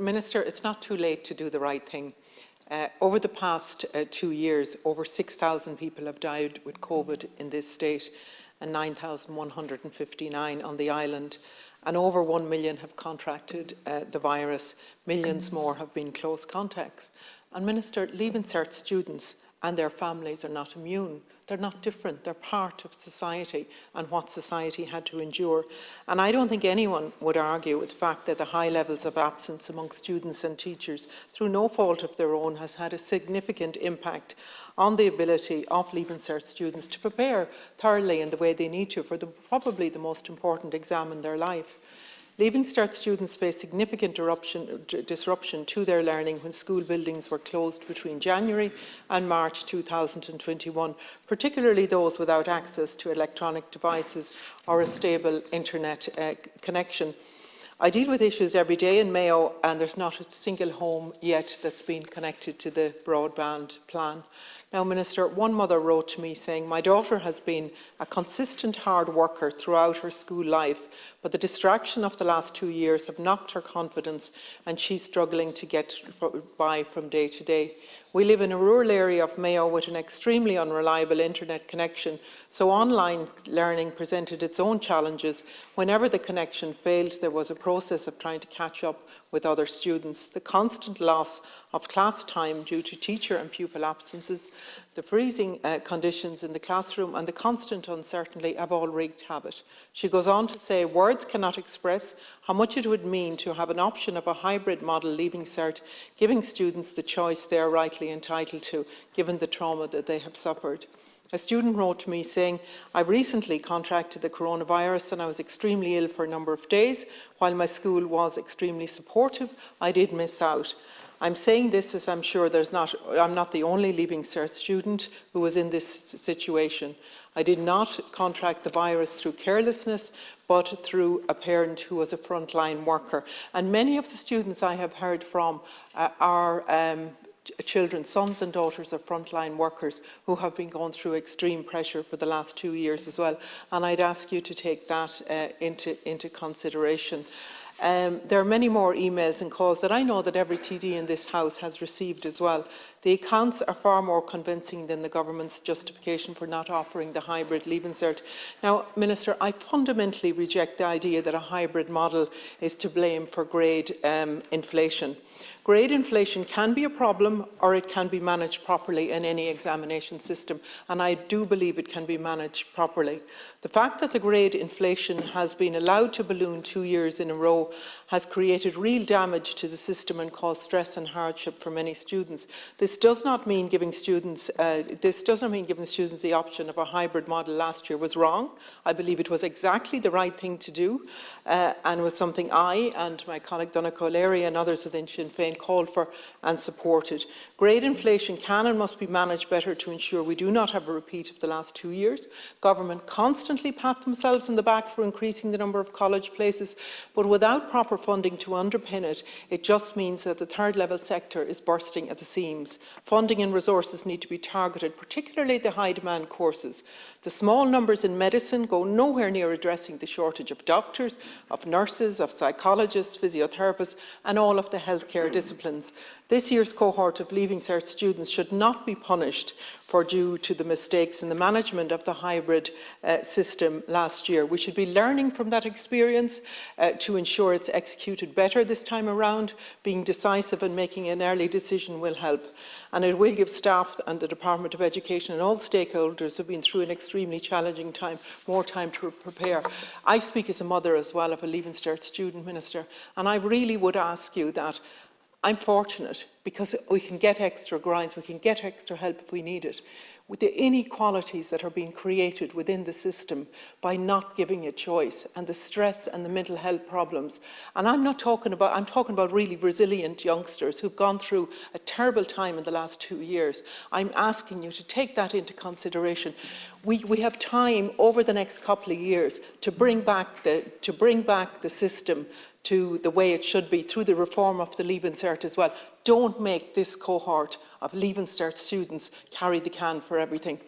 Minister, it's not too late to do the right thing. Over the past 2 years, over 6,000 people have died with COVID in this state and 9,159 on the island, and over 1 million have contracted the virus. Millions more have been close contacts. And Minister, Leaving Cert students and their families are not immune. They're not different. They're part of society and what society had to endure. And I don't think anyone would argue with the fact that the high levels of absence among students and teachers, through no fault of their own, has had a significant impact on the ability of Leaving Cert students to prepare thoroughly in the way they need to for probably the most important exam in their life. Leaving Cert students face significant disruption to their learning when school buildings were closed between January and March 2021, particularly those without access to electronic devices or a stable internet connection. I deal with issues every day in Mayo, and there's not a single home yet that's been connected to the broadband plan. Now, Minister, one mother wrote to me saying, "My daughter has been a consistent hard worker throughout her school life, but the distraction of the last 2 years have knocked her confidence and she's struggling to get by from day to day. We live in a rural area of Mayo with an extremely unreliable internet connection, so online learning presented its own challenges. Whenever the connection failed, there was a process of trying to catch up with other students. The constant loss of class time due to teacher and pupil absences, the freezing conditions in the classroom and the constant uncertainty have all wreaked havoc." She goes on to say, "Words cannot express how much it would mean to have an option of a hybrid model Leaving Cert, giving students the choice they are rightly entitled to, given the trauma that they have suffered." A student wrote to me saying, "I recently contracted the coronavirus and I was extremely ill for a number of days. While my school was extremely supportive, I did miss out. I'm saying this as I'm sure I'm not the only Leaving Cert student who was in this situation. I did not contract the virus through carelessness, but through a parent who was a frontline worker." And many of the students I have heard from are children, sons and daughters of frontline workers who have been going through extreme pressure for the last 2 years as well. And I'd ask you to take that into consideration. There are many more emails and calls that I know that every TD in this House has received as well. The accounts are far more convincing than the government's justification for not offering the hybrid Leaving Cert. Now, Minister, I fundamentally reject the idea that a hybrid model is to blame for grade inflation. Grade inflation can be a problem, or it can be managed properly in any examination system, and I do believe it can be managed properly. The fact that the grade inflation has been allowed to balloon 2 years in a row has created real damage to the system and caused stress and hardship for many students. This does not mean giving students the option of a hybrid model last year was wrong. I believe it was exactly the right thing to do, and was something I and my colleague Donncha O'Leary and others within Sinn Féin called for and supported. Grade inflation can and must be managed better to ensure we do not have a repeat of the last 2 years. Government constantly pat themselves on the back for increasing the number of college places, but without proper funding to underpin it, it just means that the third level sector is bursting at the seams. Funding and resources need to be targeted, particularly the high demand courses. The small numbers in medicine go nowhere near addressing the shortage of doctors, of nurses, of psychologists, physiotherapists and all of the healthcare disciplines. This year's cohort of Leaving Cert students should not be punished due to the mistakes in the management of the hybrid system last year. We should be learning from that experience to ensure it's executed better this time around. Being decisive and making an early decision will help. And it will give staff and the Department of Education and all stakeholders who have been through an extremely challenging time more time to prepare. I speak as a mother as well of a Leaving Cert student, Minister, and I really would ask you that. I'm fortunate because we can get extra grinds, we can get extra help if we need it. With the inequalities that are being created within the system by not giving a choice, and the stress and the mental health problems. And I'm talking about really resilient youngsters who've gone through a terrible time in the last 2 years. I'm asking you to take that into consideration. We have time over the next couple of years to bring back the system to the way it should be through the reform of the Leaving Cert as well. Don't make this cohort of Leaving Cert students carry the can for everything.